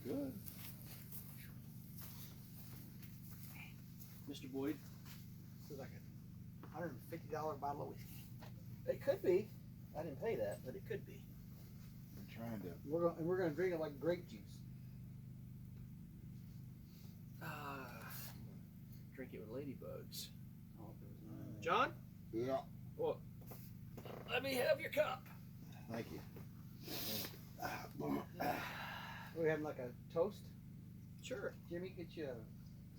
good. Mr. Boyd? This is like a $150 bottle of whiskey. It could be. I didn't pay that, but it could be. I'm trying to. We're gonna drink it like grape juice. Drink it with ladybugs. John? Yeah. Well, let me have your cup. Thank you. We having like a toast? Sure. Jimmy, get you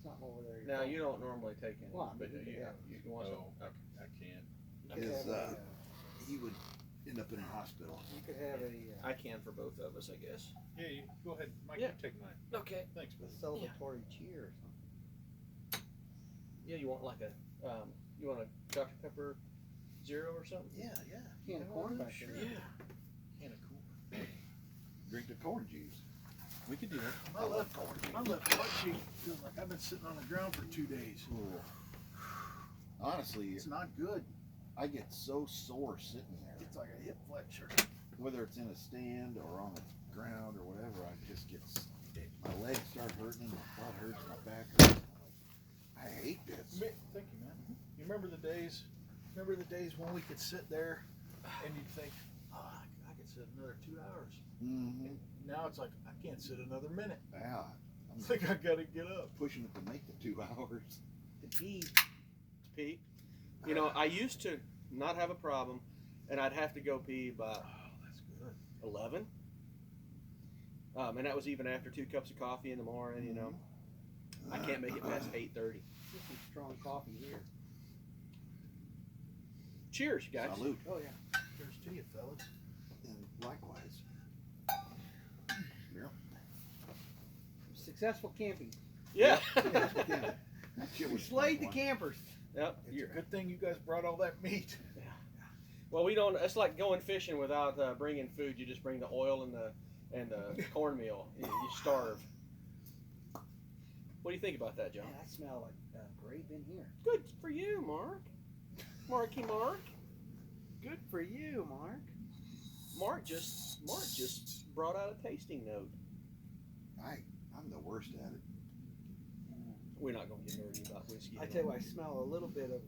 something over there. Now, you don't normally take any, Well, but you you want some. I can't. You could His, have he would end up in a hospital. you could have a I can for both of us, I guess. Yeah, you go ahead, Mike. Yeah. You take mine. Okay. Thanks, buddy. celebratory cheer or something. Yeah, you want like a, you want a Dr. Pepper Zero or something? Yeah. Can of corn back there. Yeah. Can of corn. Drink the corn juice. We could do that. I love corn. My left butt cheek feels like I've been sitting on the ground for 2 days. Honestly, It's not good. I get so sore sitting there. It's like a hip flexor. Whether it's in a stand or on the ground or whatever, I just get, my legs start hurting, my butt hurts, my back hurts. I hate this. Thank you, man. You remember the days? Remember the days when we could sit there and you'd think, oh, I could sit another 2 hours. Mm-hmm. Now it's like I can't sit another minute. Yeah. I think I gotta get up. Pushing it to make the 2 hours. To pee. Pee. You know, I used to not have a problem, and I'd have to go pee by Oh, that's good. 11. And that was even after 2 cups of coffee in the morning, you know. I can't make it past 8:30. Get some strong coffee here. Cheers, guys. Salute. Oh yeah. Cheers to you, fellas. And likewise. Successful camping. Yeah. That shit We was slayed the fun. campers. Yep. It's a good thing you guys brought all that meat. Well, we don't. It's like going fishing without bringing food. You just bring the oil and the cornmeal. You starve. What do you think about that, John? Man, I smell like grape in here. Good for you, Mark. Marky Mark. Good for you, Mark. Mark just brought out a tasting note. I'm the worst at it. We're not gonna get nerdy about whiskey. I tell you what, I smell a little bit of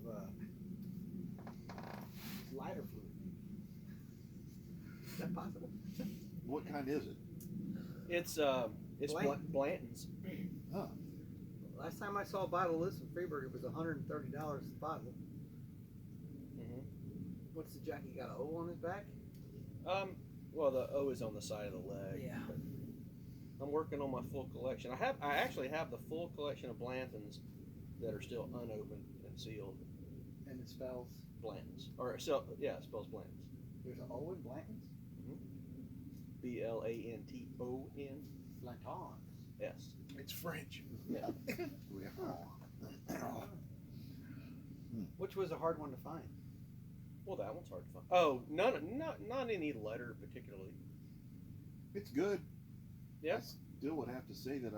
lighter fluid. Is that possible? What kind is it? It's Blanton. Blanton's. Huh. Last time I saw a bottle of this in Freeburg, it was $130 a bottle. Mm-hmm. What's the jacket? Got an O on his back? Well, the O is on the side of the leg. Yeah. But I'm working on my full collection. I actually have the full collection of Blantons that are still unopened and sealed. And it spells. Blantons, or so yeah, it spells Blantons. There's an O in Blanton's? Blanton. Blanton. Yes. It's French. Yeah. Which was a hard one to find. Well, that one's hard to find. Oh, not any letter particularly. It's good. Yeah. I still would have to say that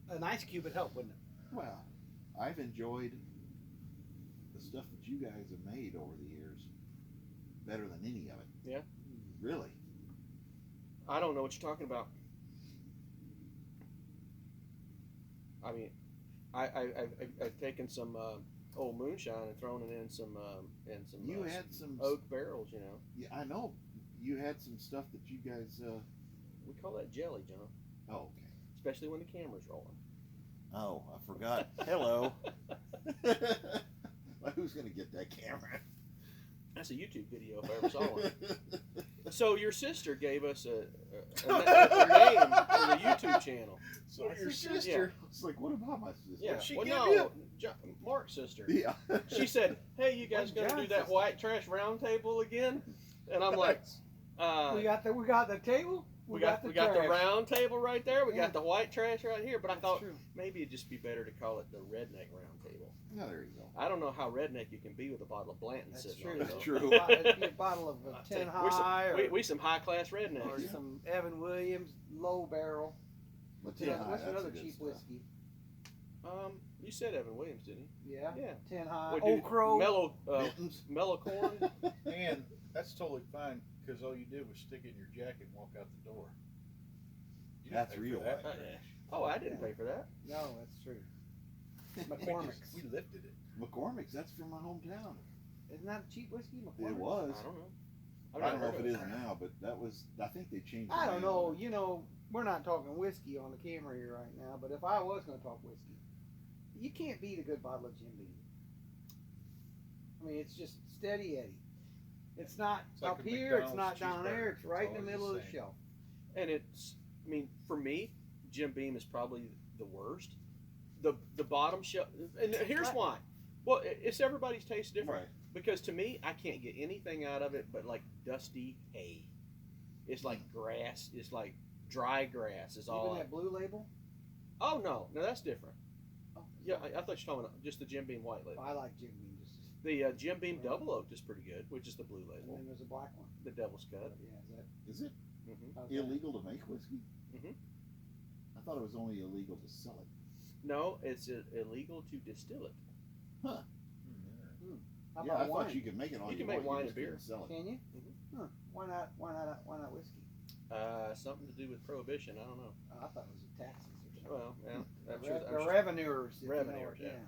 An ice cube would help, wouldn't it? well, I've enjoyed the stuff that you guys have made over the years better than any of it. Yeah. Really. I don't know what you're talking about. I mean, I've taken some old moonshine and thrown it in some You had some oak barrels, you know. Yeah, I know. You had some stuff that you guys. We call that jelly, John. Oh, okay. Especially when the camera's rolling. Oh, I forgot. Hello. Who's gonna get that camera? That's a YouTube video if I ever saw one. So your sister gave us a name for the YouTube channel. So My your sister? sister. It's like, what about my sister? Yeah. she Well, give no, you? Mark's sister. Yeah. She said, "Hey, you guys What's gonna do John's that sister? white trash roundtable again?" And I'm like, we got the table. we got the trash. round table right there. We Yeah. got the white trash right here. But I That's thought true. maybe it'd just be better to call it the Redneck round table. Yeah, there you go. I don't know how redneck you can be with a bottle of Blanton That's sitting true. on it. That's though. true. It'd be a bottle of I'll tell 10 you, high we some high class or rednecks. some Evan Williams low barrel. What's Yeah, that? what's That's another a good cheap stuff. whiskey? You said Evan Williams, didn't Yeah. you? Yeah. 10 high. What, Old Crow. Mittens. Mellow corn. And that's totally fine because all you did was stick it in your jacket and walk out the door. You That's pay for real that white trash. Oh, I didn't pay for that. No, that's true. We McCormick's. just- We lifted it. McCormick's, that's from my hometown. Isn't that a cheap whiskey? It McCormick's? was. I don't know. I've I don't never know if heard it of is now, but that was, I think they changed the I don't name know. of it. You know, we're not talking whiskey on the camera here right now, but if I was going to talk whiskey, you can't beat a good bottle of Jim Beam. I mean, it's just steady Eddie. It's not It's like up a here. It's not McDonald's down there. cheeseburger. It's right in the It's middle of always the the shelf. And it's, I mean, for me, Jim Beam is probably the worst. The bottom shelf, and here's why. Well, it's everybody's taste different. Right. Because to me, I can't get anything out of it but like dusty hay. It's like grass. It's like dry grass. Is all. Even that blue label. Oh no, that's different. Oh, Yeah, I thought you were talking about just the Jim Beam white label. I like Jim Beam. Just, The Jim Beam Double Oak is pretty good, which is the blue and label. then there's a black one. The Devil's Cut. Yeah, is Is it hmm that okay. illegal to make whiskey? Mhm. I thought it was only illegal to sell it. No, it's illegal to distill it. How Yeah, about I wine? thought you could make it on You can your make own, wine just and beer. couldn't sell it. Can you? Mhm. Huh. Why not? Why not? Why not whiskey? Something to do with prohibition. I don't know. Oh, I thought it was the taxes or something. Well, yeah, I'm the sure. the I'm sure. revenuers. if you know Revenuers, it,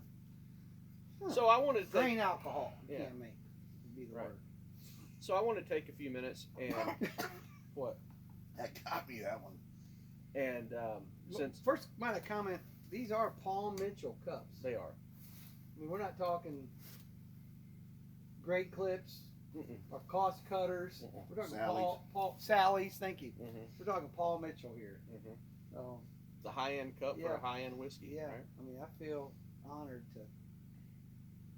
yeah. So I wanted to take, Grain alcohol. You Yeah. can't make. Would be the Right. word. so I want to take a few minutes and what That got me, that one. and since First, might I comment? These are Paul Mitchell cups. they are. I mean, we're not talking Great Clips Mm-mm. or Cost Cutters. Mm-mm. We're talking Sally's. Paul Sally's. Thank you. Mm-hmm. We're talking Paul Mitchell here. Mm-hmm. So The high-end cup for Yeah. a high-end whiskey. yeah, Right? I mean, I feel honored to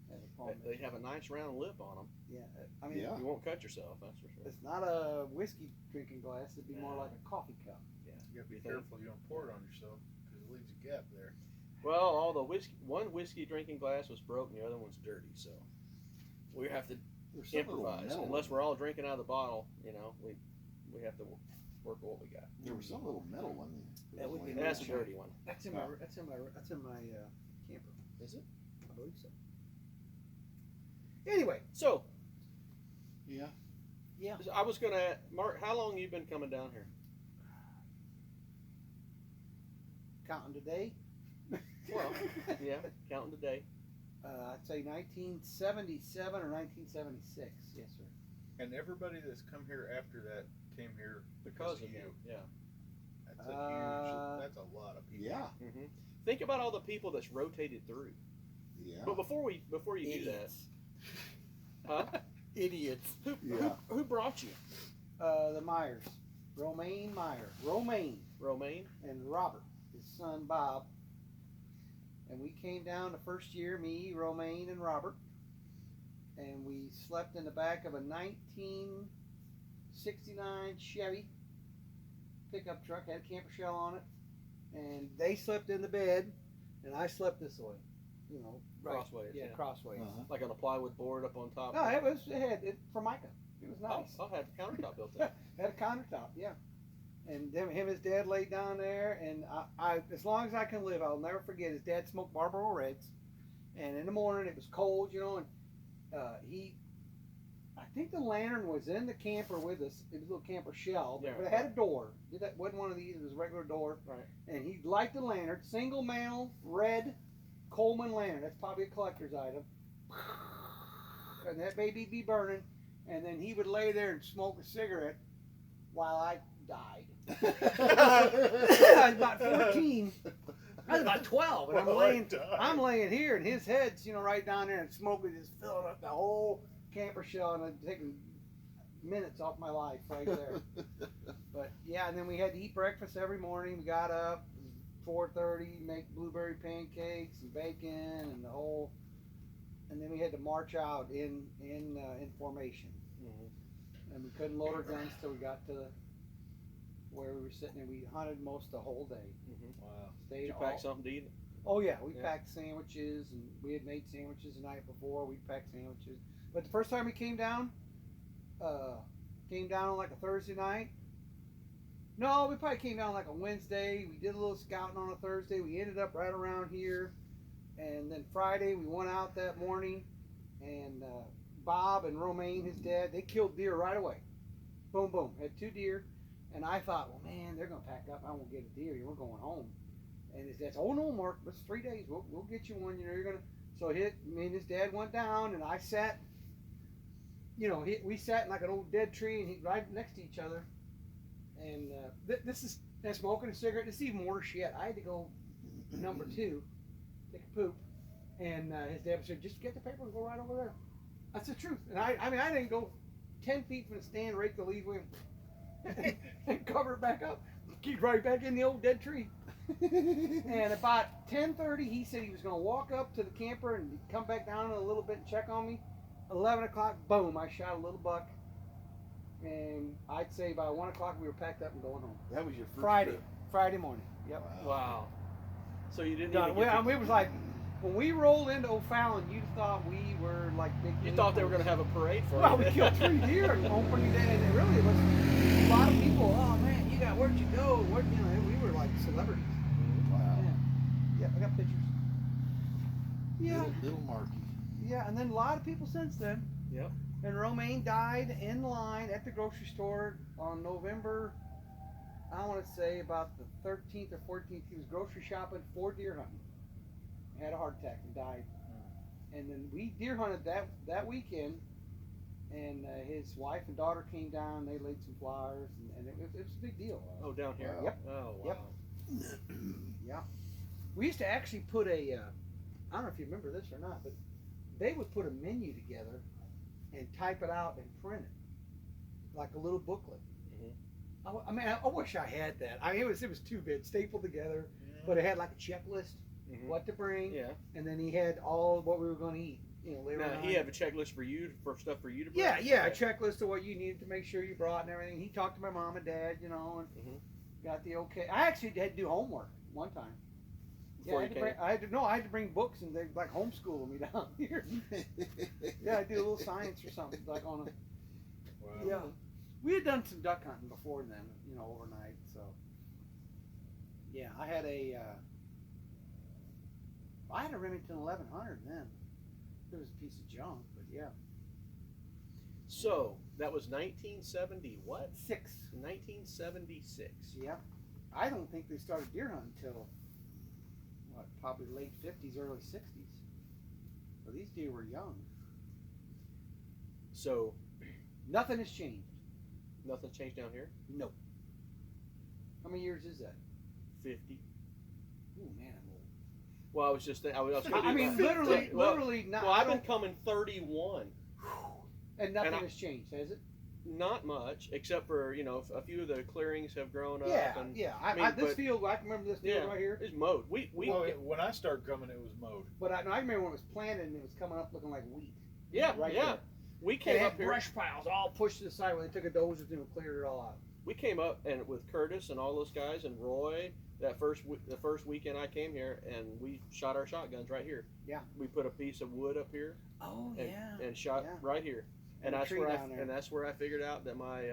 have a Paul They Mitchell. have a nice round lip on them. Yeah, I mean, Yeah. You won't cut yourself. That's for sure. it's not a whiskey drinking glass. It'd be more No. like a coffee cup. Yeah. You gotta be You think? careful you don't pour it on yourself because it leaves a gap there. Well, all the one whiskey drinking glass was broke, and the other one's dirty. So we have to There's some little improvise. metal Unless ones. we're all drinking out of the bottle, we have to work with what we got. There was some little metal one. That would be And that's a nice. dirty one. That's in my camper. Is it? I believe so. Anyway, So Yeah. I was gonna Mark. How long you been coming down here? counting today. Well, yeah, counting today. I'd say 1977 or 1976. Yes, sir. And everybody that's come here after that came here Because of of you. him. Yeah. That's a huge. That's a lot of people. Yeah. Mm-hmm. Think about all the people that's rotated through. Yeah. But before you do that, huh? Idiots. Yeah. Who brought you? The Myers, Romaine Meyer, Romaine, Romaine. and Robert, his son Bob. And we came down the first year, me, Romaine, and Robert. And we slept in the back of a 1969 Chevy pickup truck, had a camper shell on it. And they slept in the bed, and I slept this way. You know, Crossways, Yeah, yeah. crossways. Uh-huh. Like on a plywood board up on top. No, it had Formica. It was nice. I'll have a countertop built in. Had a countertop, yeah. And then him and his dad laid down there, and I as long as I can live, I'll never forget. His dad smoked Marlboro Reds, and in the morning it was cold, you know, and I think the lantern was in the camper with us. It was a little camper shell, Yeah. but it had a door. It wasn't one of these. It was a regular door. Right. And he'd light the lantern, single mantle red Coleman lantern. That's probably a collector's item. And that baby be burning, and then he would lay there and smoke a cigarette while I died. I was about 14. I was about 12, and I'm laying here, and his head's, you know, right down there, and smoke is just filling up the whole camper shell, and it's taking minutes off my life right there. But yeah, and then we had to eat breakfast every morning. We got up 4:30, make blueberry pancakes and bacon and the whole, and then we had to march out in formation. Mhm. And we couldn't load our guns till we got to where we were sitting, and we hunted most the whole day. Mhm. Wow. Did Stayed you all, pack something to eat? Oh yeah, we Yeah. packed sandwiches, and we had made sandwiches the night before. We packed sandwiches, but the first time we came down on like a Thursday night. No, we probably came down like a Wednesday. We did a little scouting on a Thursday. We ended up right around here, and then Friday we went out that morning, and Bob and Romaine, his dad, they killed deer right away. Boom, boom, had 2 deer, And I thought, well, man, they're gonna pack up. I won't get a deer. We're going home. And his dad said, oh no, Mark, it's 3 days. We'll get you one. You know, you're gonna. So me and his dad went down, and I sat. You know, we sat in like an old dead tree, and he right next to each other. And this is and smoking a cigarette. This is even worse yet. I had to go number 2, take a poop, and his dad said, just get the paper and go right over there. That's the truth. And I mean, I didn't go 10 feet from the stand, rake the leaves with him, and cover it back up. Keep right back in the old dead tree. And about 10:30, he said he was going to walk up to the camper and come back down in a little bit and check on me. 11 o'clock, boom, I shot a little buck. And I'd say by 1 o'clock, we were packed up and going home. That was your first trip. Friday morning. Yep. Wow. So you didn't Done. even get I mean, it was like, when we rolled into O'Fallon, you thought we were like big. you thought they were going to have a parade for Well, you. we killed 3 deer on opening day, and it really was a lot of people. Oh man, you got where'd you go? What you know? We were like celebrities. Wow. Yeah, I got pictures. Yeah, Little Marky. yeah, and then a lot of people since then. Yep. And Romaine died in line at the grocery store on November, I want to say about the 13th or 14th. He was grocery shopping for deer hunting. Had a heart attack and died. And then we deer hunted that weekend, and his wife and daughter came down. They laid some flowers, and it was a big deal. Oh, down here. Wow. Yep. Oh, wow. Yep. Yeah. We used to actually put a, I don't know if you remember this or not, but they would put a menu together and type it out and print it, like a little booklet. I mean, I wish I had that. I mean, it was 2 bits stapled together, but it had like a checklist, what to bring, Yeah. and then he had all what we were going to eat. You know, later Now on. he had a checklist for you for stuff for you to bring. Yeah, a Okay. checklist of what you needed to make sure you brought and everything. He talked to my mom and dad, you know, and Mhm. got the okay. I actually had to do homework one time. Before I you had to came? bring, I had to bring books, and they like homeschool me down here. Yeah, I do a little science or something like on a. Wow. Yeah, we had done some duck hunting before then, you know, overnight. So yeah, I had a Remington 1100 then. It was a piece of junk, but yeah. So that was 1970. What? 1976. Yeah, I don't think they started deer hunting until probably late 50s, early 60s. So these deer were young. So Nothing has changed. nothing changed down here. Nope. How many years is that? 50. Oh man, I'm old. Well, I was just I was. I mean, literally not. Well, I I've been don't, coming 31. and nothing and I- has changed, has it? Not much, except for a few of the clearings have grown up. Yeah, and yeah. mean, This but- field, I can remember this field Yeah. right here. It's mowed. We Well, when I started coming, it was mowed. But I remember when it was planted and it was coming up looking like wheat. yeah right yeah. there. We And came it up had here. brush piles all pushed to the side where they took a dozer and cleared it all out. We came up and with Curtis and all those guys and Roy the first weekend I came here, and we shot our shotguns right here. Yeah. We put a piece of wood up here Oh and shot Yeah. right here. And a that's tree where down there. that's where I figured out that my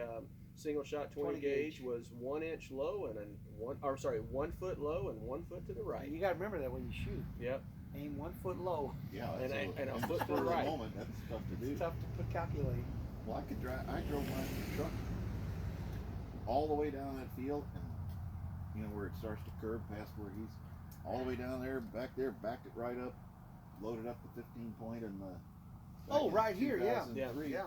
single shot 20 gauge was 1 inch low and 1 foot low and 1 foot to the right. You got to remember that when you shoot. Yep. Aim 1 foot low. Yeah, And so a in the foot to spur the of right. moment, that's tough to do. It's tough to calculate. Well, I drove my truck all the way down that field, and where it starts to curve past where he's all the way down there, backed it right up, loaded up the 15 point and the. Oh, right here, yeah. 2003. Yeah.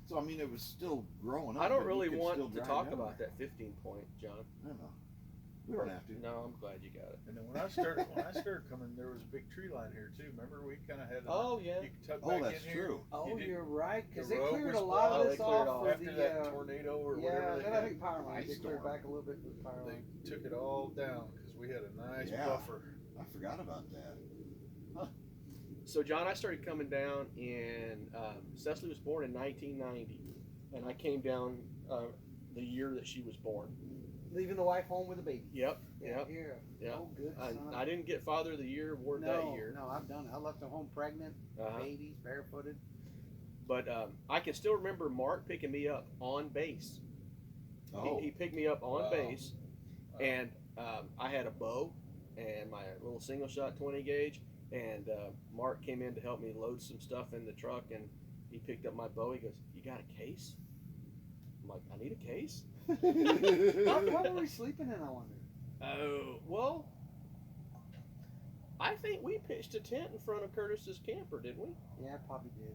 So I mean, it was still growing up. I don't but you really could want still to drive talk down about there. that 15 point, John. I don't know. We don't have to. No, I'm glad you got it. And then when I started coming, there was a big tree line here too. Remember, we kind of had. Oh yeah. You could tuck Oh, back that's in here. true. Oh, You didn't- you're right, because the they road cleared was a lot plowed. of They this cleared off off. for After the. that tornado or Yeah, whatever they then I had, think power lines. They Ice cleared storm. back a little bit with power they lines. took it all down because we had a nice Yeah. buffer. I forgot about that. So John, I started coming down in Cecily was born in 1990, and I came down the year that she was born. Leaving the wife home with a baby. Yep. Yeah. Yep. Here. Yeah. Oh, good son. I didn't get Father of the Year award that year. No, I've done it. I left them home pregnant, Uh-huh. babies, barefooted. But I can still remember Mark picking me up on base. Oh, He picked me up on Wow. base, Wow. and I had a bow and my little single shot 20 gauge. And Mark came in to help me load some stuff in the truck, and he picked up my bow. He goes, "You got a case?" I'm like, "I need a case." What were we sleeping in, I wonder? Oh, well, I think we pitched a tent in front of Curtis's camper, didn't we? Yeah, probably did.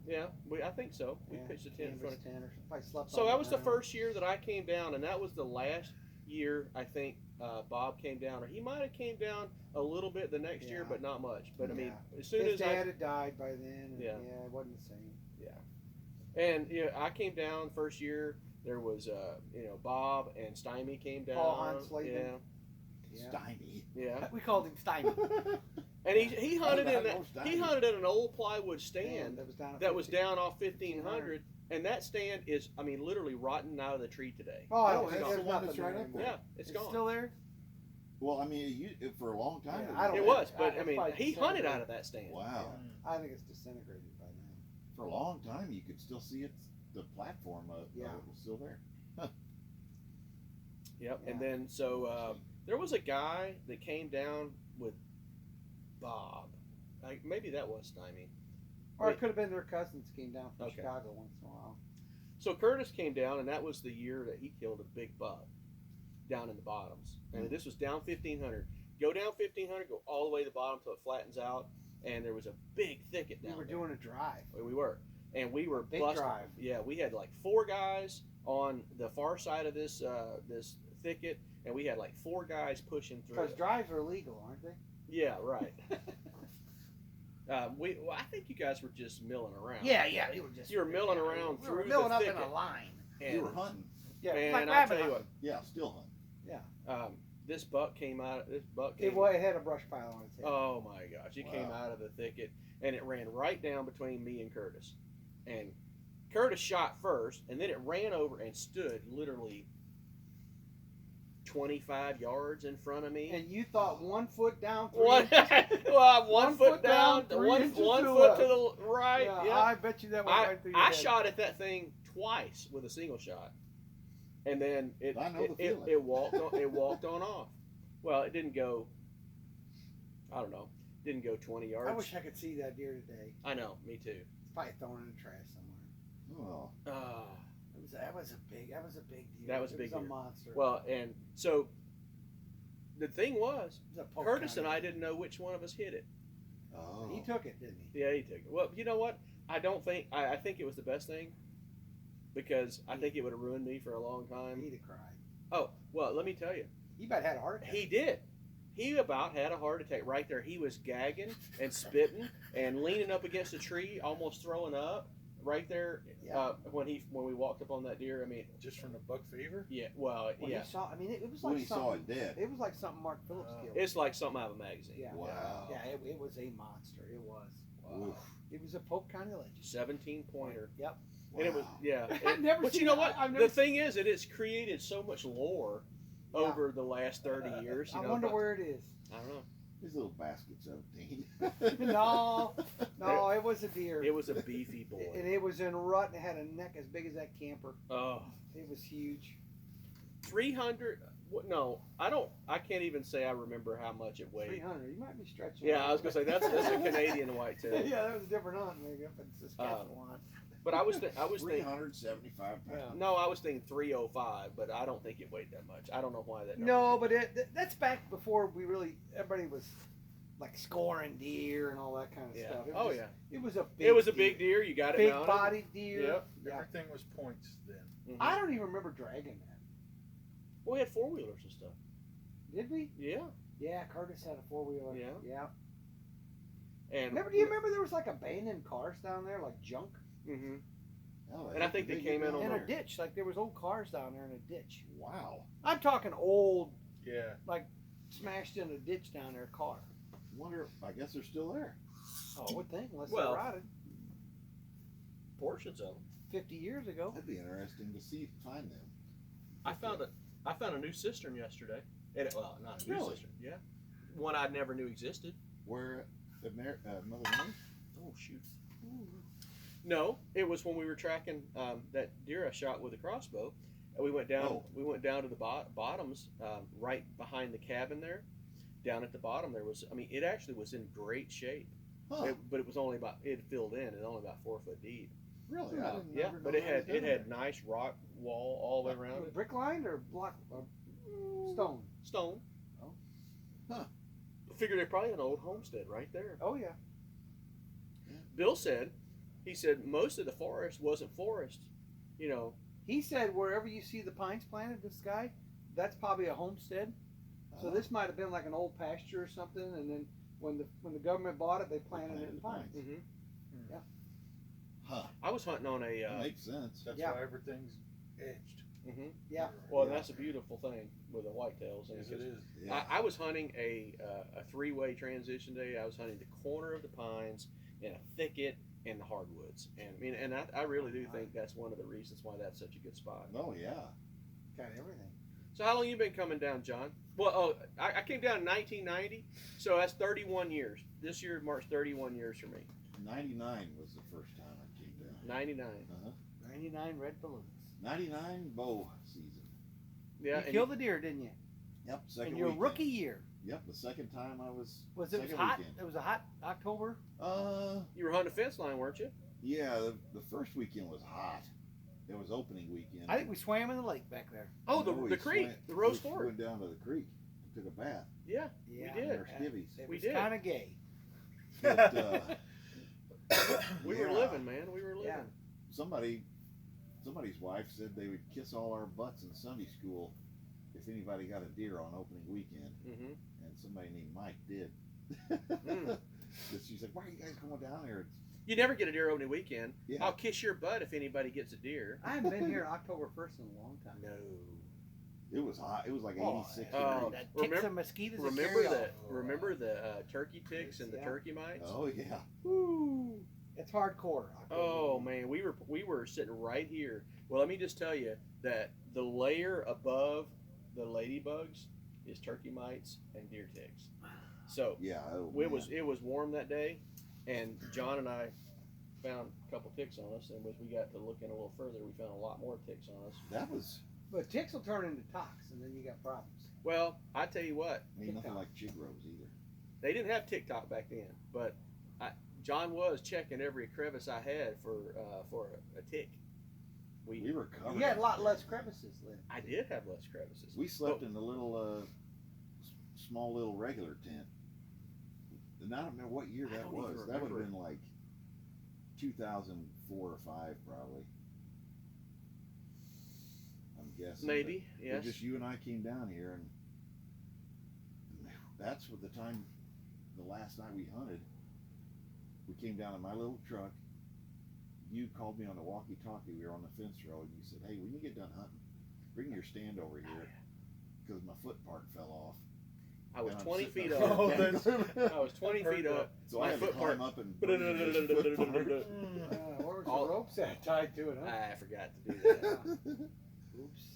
Yeah, I think so. We Yeah, pitched a tent in front of. tent or if I slept So on that the was the ground. first year that I came down, and that was the last year I think Bob came down, or he might have came down a little bit the next year, Yeah. but not much. But I mean, Yeah. as soon His as dad had died by then. And Yeah. yeah, it wasn't the same. and I came down first year, there was Bob and Stymie came down. Paul Huntsley. Yeah, Yeah. Steiny. yeah. We called him Stein. And he hunted I in know that, he Stymie. hunted at an old plywood stand that was down. At that was 50. down off 1500, and that stand is, I mean, literally rotten out of the tree today. Oh, Oh, there's that's the one that's nothing right there up there. Yeah, it's gone. Still there? Well, I mean, for a long time. Yeah, it I don't It know. was, but I It's mean, probably he hunted disintegrated. out of that stand. Wow. I think it's disintegrated by now. For a long time, you could still see it. The platform of Yeah. it was still there. Yep. Yeah. And then so there was a guy that came down with Bob. Like maybe that was Stymie. Or Wait. it could have been their cousins came down from Okay. Chicago once in a while. So Curtis came down, and that was the year that he killed a big buck down in the bottoms. And this was down 1500. Go down 1500, go all the way to the bottom till it flattens out, and there was a big thicket We down were there. doing a drive. We were, and we were Big busting. drive. Yeah, we had like 4 guys on the far side of this this thicket, and we had like 4 guys pushing through. Because it. drives are illegal, aren't they? Yeah, right. I think you guys were just milling around. yeah. We were just. You were milling around We through were milling the up in thicket. a line. And, You were hunting. Yeah, and like I'll rabbit tell you hunting. Yeah, still hunting. this buck came out. This buck It came. had a brush pile on its head. Oh my gosh! It came Wow. out of the thicket, and it ran right down between me and Curtis. And Curtis shot first, and then it ran over and stood literally 25 yards in front of me. And you thought 1 foot down, 3 One, inches? well, 1 1 foot foot down, down, 3 one inches one to the foot left. to the right. Yeah, Yeah. I bet you that went right through your I head. shot at that thing twice with a single shot, and then it I know the feeling. it walked on, it walked on off. Well, it didn't go. I don't know. Didn't go 20 yards. I wish I could see that deer today. I know. Me too. It's probably thrown in the trash somewhere. Oh, That was a big deer. That was a It big was deer. a monster. Well, and so the thing was, It was a poke Curtis kind and of I deer. didn't know which one of us hit it. oh. He took it, didn't he? Yeah, he took it. Well, you know what? I don't think. I think it was the best thing because I think it would have ruined me for a long time. He'd have cried. Oh, well, let me tell you. He about had a heart attack. He did. He about had a heart attack right there. He was gagging and spitting and leaning up against a tree, almost throwing up right there. Yeah. When we walked up on that deer, I mean, Just from the buck fever? yeah. Well, When yeah. he saw, I mean, it was When like he saw it something. dead. It was like something Mark Phillips killed. It's like something out of a magazine. Yeah. Wow. Yeah, it was a monster. It was. Oof. It was a Pope County legend. 17 pointer. Yep. And it was Wow. yeah. I've never But seen you know that. what? I've never The thing is, it's created so much lore Yeah. over the last 30 years. You I know, wonder about- where it is. I don't know. His little basket 17. No, it was a deer. It was a beefy boy. And it was in rut and it had a neck as big as that camper. Oh, It was huge. 300. No, I don't. I can't even say I remember how much it weighed. 300. You might be stretching. Yeah, I was gonna say that's a Canadian whitetail. Yeah, that was a different hunt maybe up in Saskatchewan. But I was thinking. 375 pounds. No, I was thinking 305, but I don't think it weighed that much. I don't know why that. No, but that's back before everybody was like scoring deer and all that kind of Yeah. stuff. It Oh was, yeah. It was a big. It was a big deer. You got it big mounted. bodied deer. Yep. Yeah. Everything was points then. Mhm. I don't even remember dragging that. Well, we had 4-wheelers and stuff. Did we? Yeah. Yeah, Curtis had a 4-wheeler. Yeah. Yeah. And Do you remember there was like abandoned cars down there, like junk? hmm Oh, And I think they came in on In there. a ditch. Like there was old cars down there in a ditch. Wow. I'm talking old, Yeah. smashed in a ditch down there car. Wonder. I guess they're still there. Oh, I would think, unless Well- they rotted Portions of them. 50 years ago. That'd be interesting to find them. I found a new cistern yesterday. Well, not a new Really? cistern. Yeah. One I never knew existed. Where Mother Mary? Oh shoot. No, it was when we were tracking that deer I shot with a crossbow. And we went down. Oh. We went down to the bottoms, right behind the cabin there. Down at the bottom, there was. I mean, it actually was in great shape. Huh. But it was only about. It filled in. It was only about 4 foot deep. Really? Yeah. I didn't Yeah, never but know it that was had down there. nice rock wall all the way around it. Brick lined or block stone? Stone. Oh. Huh. I figured they're probably an old homestead right there. Oh yeah. Bill said, he said most of the forest wasn't forest. You know, He said wherever you see the pines planted, this guy, that's probably a homestead. So this might have been like an old pasture or something, and then when the government bought it, they planted it in pines. mm-hmm. Huh. I was hunting on a. That makes sense. That's Yeah. why everything's edged. Mm-hmm. Yeah. Well, Yeah. that's a beautiful thing with the whitetails. And Yes, it is. Yeah. I was hunting a three-way transition day. I was hunting the corner of the pines in a thicket and the hardwoods. And I mean, and I really do think that's one of the reasons why that's such a good spot. Oh yeah. Got everything. So how long you been coming down, John? Well, I came down in 1990, so that's 31 years. This year marks 31 years for me. 99 was the first time I came down. 99. 99 red balloons. 99 bow season. Yeah. You and killed the deer, didn't you? Yep. Second In your weekend. rookie year. Yep. The second time I was. Was it second hot? Weekend. It was a hot October. you were hunting a fence line, weren't you? Yeah. The first weekend was hot. It was opening weekend. I think we swam in the lake back there. Oh, No, the we creek, swam- the Rose we Ford. went down to the creek and took a bath. Yeah, Yeah, we in did. our skivvies. It We was did. kind of gay. But, We were yeah, living, man. We were living. Yeah. Somebody's wife said they would kiss all our butts in Sunday school if anybody got a deer on opening weekend, Mm-hmm. and somebody named Mike did. Mm. She said, "Why are you guys going down there?" You never get a deer opening weekend. Yeah. I'll kiss your butt if anybody gets a deer. I haven't been here October 1st in a long time. No. It was hot. It was like Oh, 86 Oh, degrees. That ticks remember- and mosquitoes. that Remember carry the off. remember the turkey ticks and the Yeah. turkey mites? Oh yeah. Woo. It's hardcore. October. Oh man, we were sitting right here. Well, let me just tell you that the layer above the ladybugs is turkey mites and deer ticks. So Yeah. Oh, it was warm that day, and John and I found a couple ticks on us, and as we got to looking a little further, we found a lot more ticks on us. That was But ticks will turn into tox, and then you got problems. Well, I tell you what, ain't nothing TikTok. like chig rose either. they didn't have TikTok back then, but John was checking every crevice I had for a tick. We were covered. You had a lot up less there. crevices, Lynn. I did have less crevices. We slept in the little, small little regular tent. And I don't remember what year I that don't even was. That would have remember. been like 2004 or 5 probably. I'm guessing. Maybe, But yes. just you and I came down here, and that's what the time, the last night we hunted. We came down in my little truck. You called me on the walkie-talkie. We were on the fence road. You said, "Hey, when you get done hunting, bring your stand over here because my foot part fell off." I was And I'm 20 sitting feet up. up. Oh, that's- I was 20 feet up. So My I had to foot climb part- up and bring his foot part. Where was All- the ropes at tied to it, huh? I forgot to do that. Oops.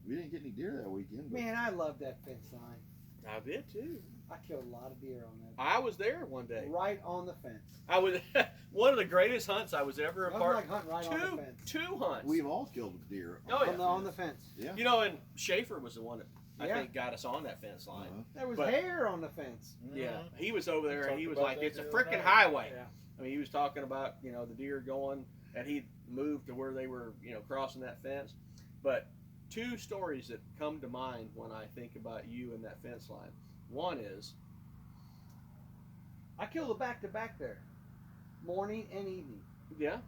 We didn't get any deer that weekend. But Man, I love that fence line. I did too. I killed a lot of deer on that. I was there one day. Right on the fence. I was one of the greatest hunts I was ever a Nothing part. like hunting right on the fence. Two hunts. we've all killed deer. Oh, yeah. On the fence. Yeah. You know, and Schaefer was the one that I Yeah. think got us on that fence line. Uh-huh. There was But- hair on the fence. Yeah, he was over there and Talked he was about like, that "It's a the other freaking night." highway." Yeah. I mean, he was talking about the deer going, and he moved to where they were crossing that fence. But two stories that come to mind when I think about you and that fence line. One is I killed a back-to-back there. Morning and evening. yeah.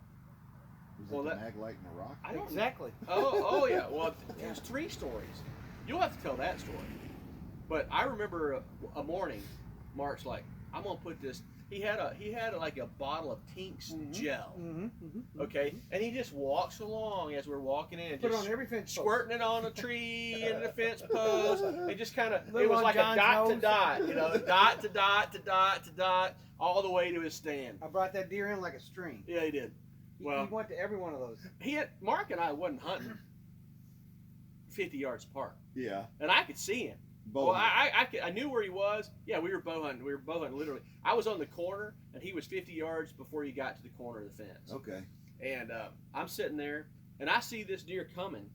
Was Well, it the that- mag light and the rock? I don't Exactly. Oh yeah. Well, there's three stories. You'll have to tell that story. But I remember a morning, Mark's like, "I'm gonna put this." He had like a bottle of Tink's Mhm. gel. Mm-hmm. Okay, and he just walks along as we're walking in, Put it just on every fence post. squirting it on a tree and the fence post. It just kind of, it Little was on like John's a dot to nose. dot, dot to dot to dot to dot, all the way to his stand. I brought that deer in like a string. Yeah, he did. Well- He went to every one of those. Mark and I wasn't hunting 50 yards apart, Yeah. and I could see him. Bow Well, hunt. I knew where he was. Yeah, we were bow hunting. We were bow hunting literally. I was on the corner, and he was 50 yards before he got to the corner of the fence. Okay. And I'm sitting there, and I see this deer coming,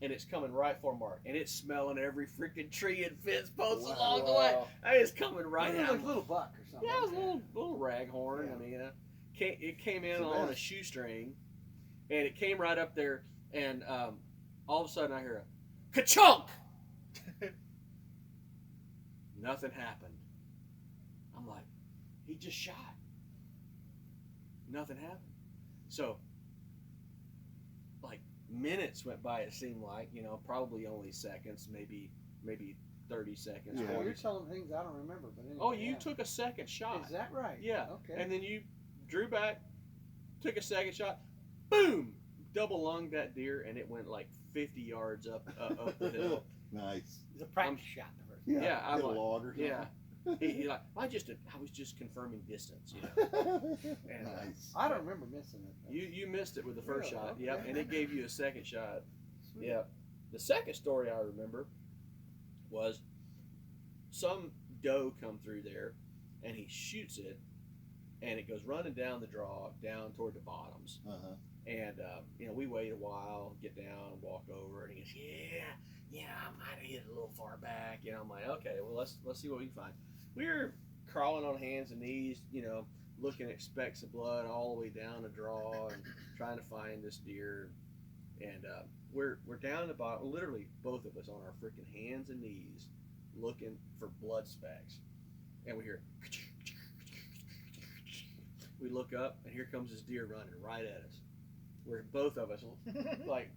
and it's coming right for Mark, and it's smelling every freaking tree and fence post Wow. along the way. It's coming right It was at like him. a little buck or something. Yeah, it was a like that. little raghorn. Yeah. I mean, It came in It's the on a best. shoestring, and it came right up there, and all of a sudden I hear a ka-chunk. Nothing happened. I'm like, he just shot. Nothing happened. So, like, minutes went by, it seemed like, probably only seconds, maybe 30 seconds. Yeah. Oh, 40 you're telling things I don't remember. But anyway, Oh, you yeah. took a second shot. Is that right? Yeah. Okay. And then you drew back, took a second shot, boom! Double lunged that deer, and it went like 50 yards up the hill. Nice. It's a practice shot. The first. Yeah, I'm Hit a like, log or something. yeah. He like, I was just confirming distance, And, Nice. I don't remember missing it. You missed it with the first Really? shot. Okay. Yep, and it gave you a second shot. Sweet. Yep. The second story I remember was some doe come through there, and he shoots it, and it goes running down the draw, down toward the bottoms. Uh-huh. And we wait a while, get down, walk over, and he goes, yeah, I might have hit it a little far back. I'm like, okay, well let's see what we can find. We were crawling on hands and knees, looking at specks of blood all the way down the draw and trying to find this deer. And we're down at the bottom, literally both of us on our freaking hands and knees, looking for blood specks. And we hear, we look up, and here comes this deer running right at us. We're both of us like,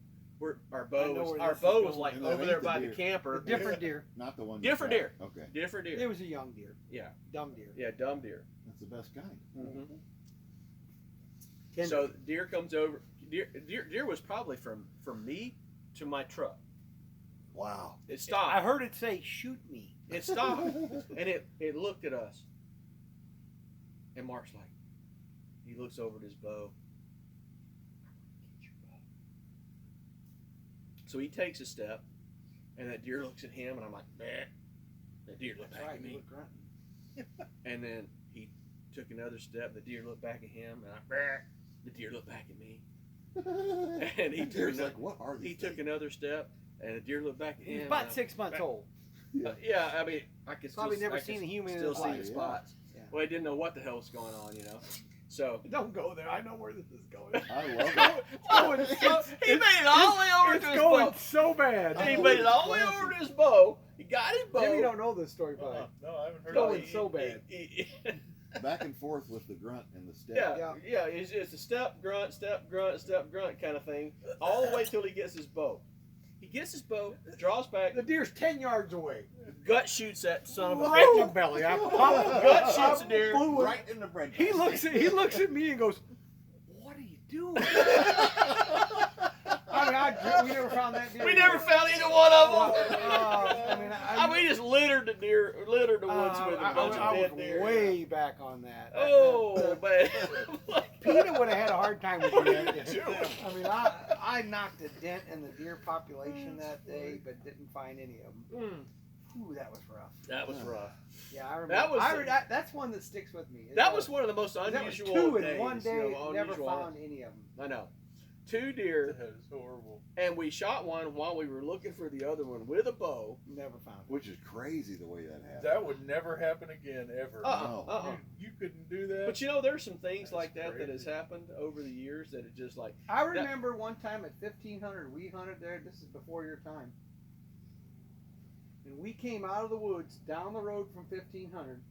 our bow was like And over that there ain't the by the deer. camper. Different deer. Not the one. Different you deer. shot. Okay. Different deer. It was a young deer. Yeah. Dumb deer. Yeah, dumb deer. That's the best kind. Mm-hmm. Tender. So deer comes over. Deer was probably from me to my truck. Wow. It stopped. I heard it say, "Shoot me." It stopped, and it looked at us. And Mark's like, he looks over at his bow. Get your bow. So he takes a step, and that deer looks at him, and I'm like, meh. That deer looked That's back right. at You me. look grunting. And then he took another step. The deer looked back at him, and the deer looked back at me. And he Deer's took like, what are these? He took another step, and the deer looked back at him. He's about 6 months old. Yeah, I mean, I could Probably still, never I could seen a human in still his see life. the Yeah. spots. Yeah. Well, I didn't know what the hell was going on, So Don't go there. I know where this is going. I love it. Oh, it's so, he made it all the way over it's to his going bow. so bad. He Oh, made it it's all the way classic. over to his bow. He got his bow. Jimmy don't know this story, probably. No, I haven't heard Going of it. so bad. Back and forth with the grunt and the step. Yeah. It's a step, grunt, step, grunt, step, grunt kind of thing, all the way till he gets his bow. He gets his bow, draws back, The deer's 10 yards away. gut shoots that son of a Right in bitch. the belly. I Gut shoots the deer. blew it. Right in the bread. He looks at me and goes, "What are you doing?" We never found that deer. We never found either one of them. We just littered the woods with a bunch of dead was deer. way back on that. Oh, man. Peter would have had a hard time with me. Too. I mean, I knocked a dent in the deer population that day, but didn't find any of them. Ooh, that was rough. That was rough. Yeah, I remember. That was that's one that sticks with me. That was one of the most That was unusual two days. in one day. Never unusual. found any of them. I know. 2 deer, That is horrible. and we shot one while we were looking for the other one with a bow. Never found it. Which is crazy the way that happened. That would never happen again, ever. Uh-uh. You couldn't do that. But there's some things That's like that has crazy. happened over the years that it just like. I remember one time at 1500, we hunted there. This is before your time. And we came out of the woods down the road from 1500,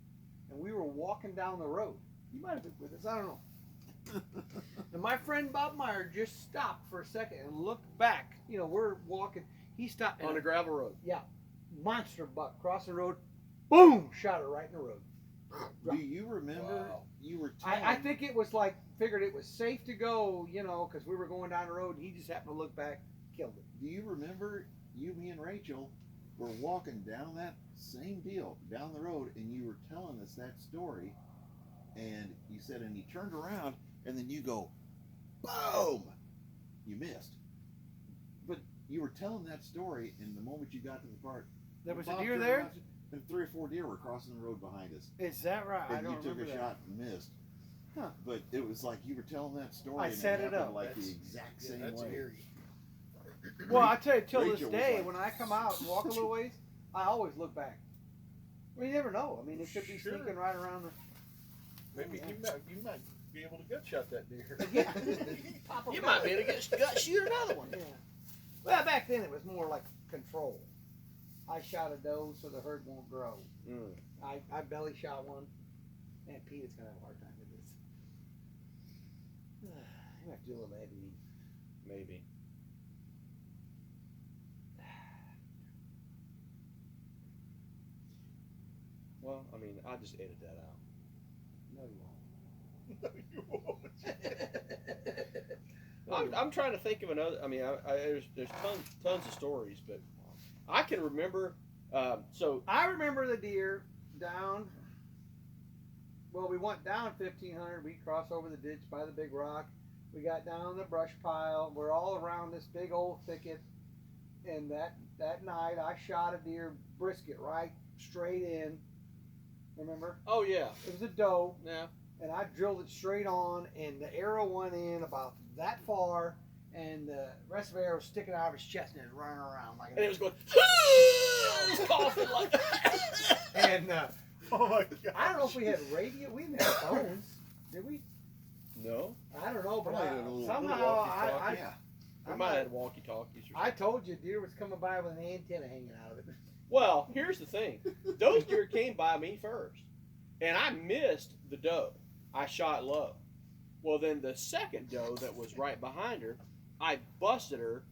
and we were walking down the road. You might have been with us, I don't know. And my friend Bob Meyer just stopped for a second and looked back. We're walking. He stopped On a gravel road. monster buck crossing the road. Boom! Shot her right in the road. Do you remember Wow. you were telling I think it was like, figured it was safe to go, because we were going down the road, and he just happened to look back, killed it. Do you remember me and Rachel were walking down that same deal down the road, and you were telling us that story, and you said, and he turned around, and then you go, boom! You missed. But you were telling that story, and the moment you got to the part, There was a Bob deer turned there? around, and 3 or 4 deer were crossing the road behind us. Is that right? I And don't you took remember a that. shot and missed. Huh. But it was like you were telling that story. I and set it happened up. like the That's- exact Yeah, same that's way. eerie. Well, I tell you, till this Rachel was day, like- when I come out and walk a little ways, I always look back. Well, you never know. I mean, it could be Sure. sneaking right around the. Maybe Yeah. you might be able to gut shot that deer. Yeah. Pop 'em You out. might be able to gut shoot another one. Yeah. Well, back then it was more like control. I shot a doe so the herd won't grow. Mm. I belly shot one. Man, Peter's gonna have a hard time with this. You have to do a little editing. Maybe. Well, I mean, I just edit that out. No, you won't. No, you won't. I'm trying to think of another. I mean, there's tons of stories, but I can remember. So I remember the deer down. Well, we went down 1500. We crossed over the ditch by the big rock. We got down the brush pile. We're all around this big old thicket. And that night, I shot a deer brisket right straight in. Remember? oh yeah, It was a doe, yeah. and I drilled it straight on, and the arrow went in about that far, and the rest of the arrow was sticking out of his chest, and it was running around like. And it was going. It was coughing like. And Oh my god. I don't know if we had radio. We didn't have phones, did we? No, I don't know, but Probably had a little somehow walkie-talkie. Yeah. we might have had walkie talkies. I told you deer was coming by with an antenna hanging out of it. Well, here's the thing. Those deer came by me first, and I missed the doe. I shot low. Well, then the second doe that was right behind her, I busted her,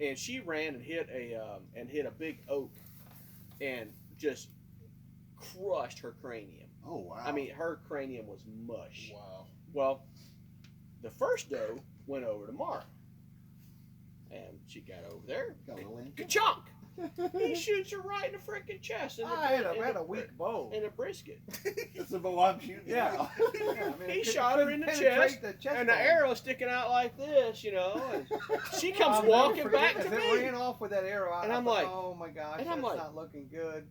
and she ran and hit a big oak, and just crushed her cranium. Oh wow. I mean, her cranium was mush. Wow. Well, the first doe went over to Mark, and she got over there. got a little in. Ka-chunk! He shoots her right in the freaking chest. I had a weak bow. in a brisket. That's the bow I'm shooting. Yeah. now. He shot her in the chest, and the bone. arrow sticking out like this, and she comes I'll never walking forget back to as me. It ran off with that arrow. And I I'm thought, like- oh my gosh, and I'm that's like- not looking good.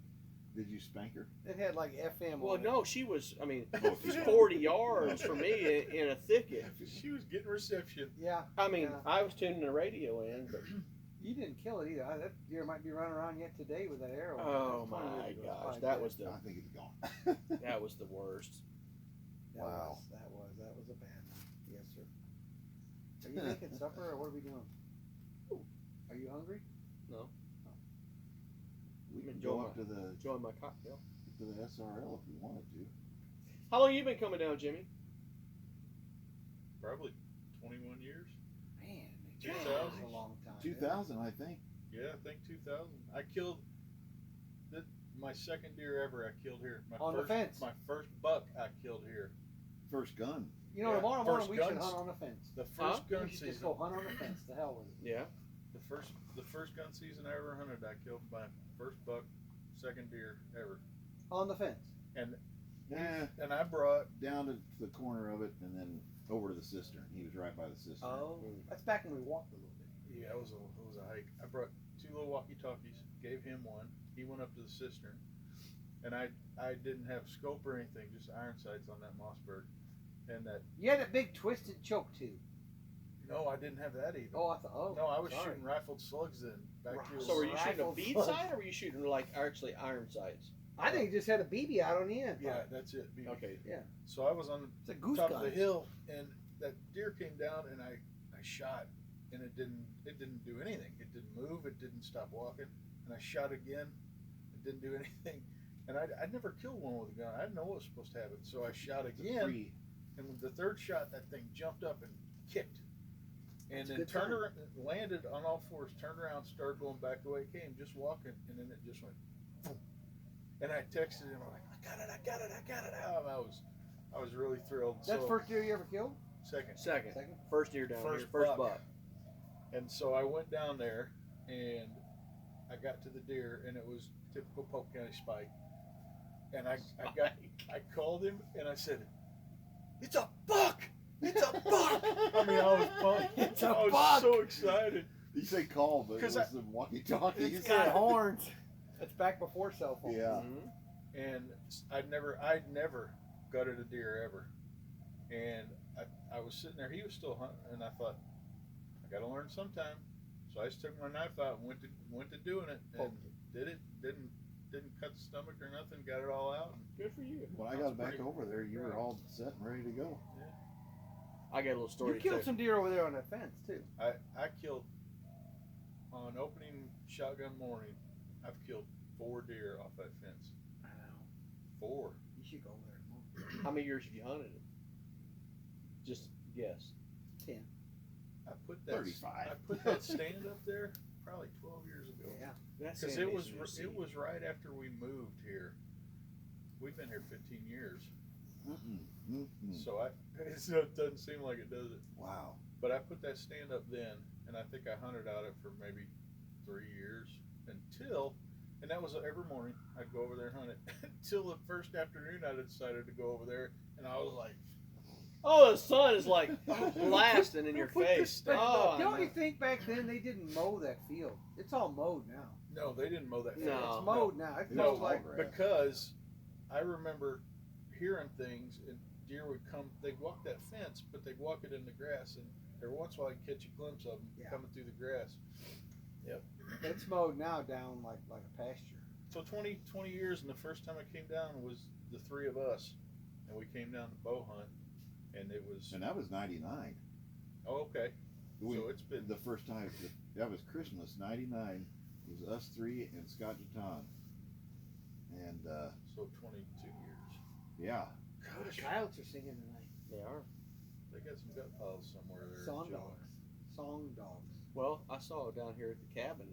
Did you spank her? It had like FM Well, on it. no, she was. I mean, Oh, she's 40 yards from me in a thicket. She was getting reception. Yeah, I mean, Yeah. I was tuning the radio in, but you didn't kill it either. That deer might be running around yet today with that arrow. oh That's 20 my years ago. gosh, Probably that dead. was the I think it's gone. that was the worst. That Wow. That was a bad one. Yes, sir. Are you making supper or what are we doing? Are you hungry? We can Enjoy go up to the Enjoying my cocktail. SRL if you wanted to. How long you been coming down, Jimmy? Probably 21 years. Man, 2000. that was a long time. 2000, I think. Yeah, I think 2000. I killed my second deer ever. I killed here. My On the first, fence. My first buck I killed here. First gun. You know, Yeah, tomorrow morning first we should guns. hunt on the fence. The first Huh? gun We should just season. go hunt on the fence. The hell with it. Yeah. The first gun season I ever hunted, I killed my first buck, second deer ever. On the fence. Yeah, And I brought down to the corner of it and then over to the cistern. He was right by the cistern. Oh, that's back when we walked a little bit. yeah, it was a hike. I brought 2 little walkie-talkies, gave him one. He went up to the cistern, and I didn't have scope or anything, just iron sights on that Mossberg, and that. You had a big twisted choke too. No, I didn't have that either. Oh, I thought. Oh, No, I was sorry. shooting rifled slugs then. Back here. So were you shooting a Rifle bead slug. sight, or were you shooting like actually iron sights? I think it just had a BB out on the end. Yeah, that's it. Okay. So I was on It's a goose top gun. of the hill, and that deer came down, and I shot, and it didn't do anything. It didn't move. It didn't stop walking. And I shot again. It didn't do anything. And I'd never killed one with a gun. I didn't know what was supposed to happen. So I shot It's a again, free- and with the third shot, that thing jumped up and kicked. And It's a then good turned sign. around, landed on all fours, turned around, started going back the way it came, just walking, and then it just went boom. And I texted him, I'm like, I got it. I was really thrilled. That's So, first deer you ever killed? second. Second. Second. First deer down First here. First buck. buck. And so I went down there, and I got to the deer, and it was typical Polk County spike. And I called him, and I said, "It's a buck! It's a buck!" I mean, I was pumped. It's a I was buck! so excited. You say call, but it 'Cause was the walkie-talkies. It's got horns. That's back before cell phones. Yeah. Mhm. And I'd never gutted a deer ever. And I was sitting there, he was still hunting, and I thought, I gotta learn sometime. So I just took my knife out and went to doing it, and did it. Didn't cut the stomach or nothing. Got it all out. Good for you. When I That got was back pretty over there, you were proud. all set and ready to go. I got a little story You to killed tell. some deer over there on that fence too. I killed on opening shotgun morning. I've killed 4 deer off that fence. I know. 4. You should go over there and move. How many years have you hunted it? Just guess. 10. I put that 35. I put that stand up there probably 12 years ago. Yeah. That's Because it was right after we moved here. We've been here 15 years, so so it doesn't seem like it does it. Wow. But I put that stand up then, and I think I hunted out it for maybe 3 years and that was every morning I'd go over there and hunt it until the first afternoon I decided to go over there, and I was like, Oh, the sun is like blasting in your face. Oh, Don't you think back then they didn't mow that field? It's all mowed now. no, they didn't mow that. No. field. It's mowed now. It's No, mowed like because I remember hearing things, and deer would come. They'd walk that fence, but they'd walk it in the grass, and every once in a while I'd catch a glimpse of them coming through the grass. it's mowed now down like a pasture. So 20 years, and the first time I came down was the 3 of us, and we came down to bow hunt, and it was. And that was 99. Oh, okay. So it's been the first time. That was Christmas '99. It was us 3 and Scott Jeton. And so 22 years. yeah. Oh, the coyotes are singing tonight. they are. They got some gut piles somewhere there. Song Joe. dogs. Song dogs. Well, I saw down here at the cabin.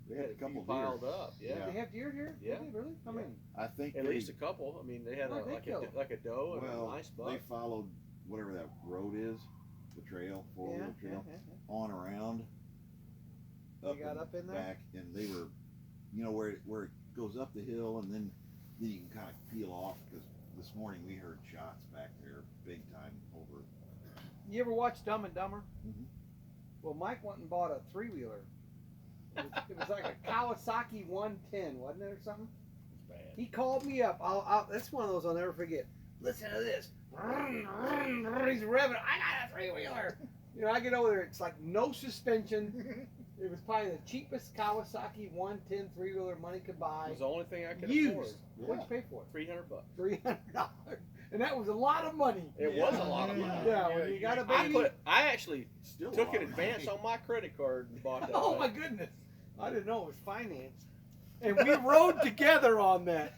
They had a few couple deer. piled up. Yeah. They have deer here? Yeah. Did they really? How many? I think At they, least a couple. I mean, they had Where'd they kill 'em? like a doe and well, a nice buck. they followed whatever that road is, the trail, 4-wheel trail, on around. They got and up in there? back, and they were, where it goes up the hill, and then you can kind of peel off. Because this morning we heard shots back there, big time over. You ever watch Dumb and Dumber? Mhm. Well, Mike went and bought a 3-wheeler. It was like a Kawasaki 110, wasn't it, or something? It's bad. He called me up. That's one of those I'll never forget. Listen to this. He's revving. I got a 3-wheeler. I get over there. It's like no suspension. It was probably the cheapest Kawasaki 110 3-wheeler money could It buy. was the only thing I could Used. afford. What'd you pay for it? $300. $300. And that was a lot of money. It was a lot of money. Yeah, when you got a I baby. I actually Still a took lot an of advance money. on my credit card and bought that. Oh thing. my goodness. I didn't know it was financed. And we rode together on that.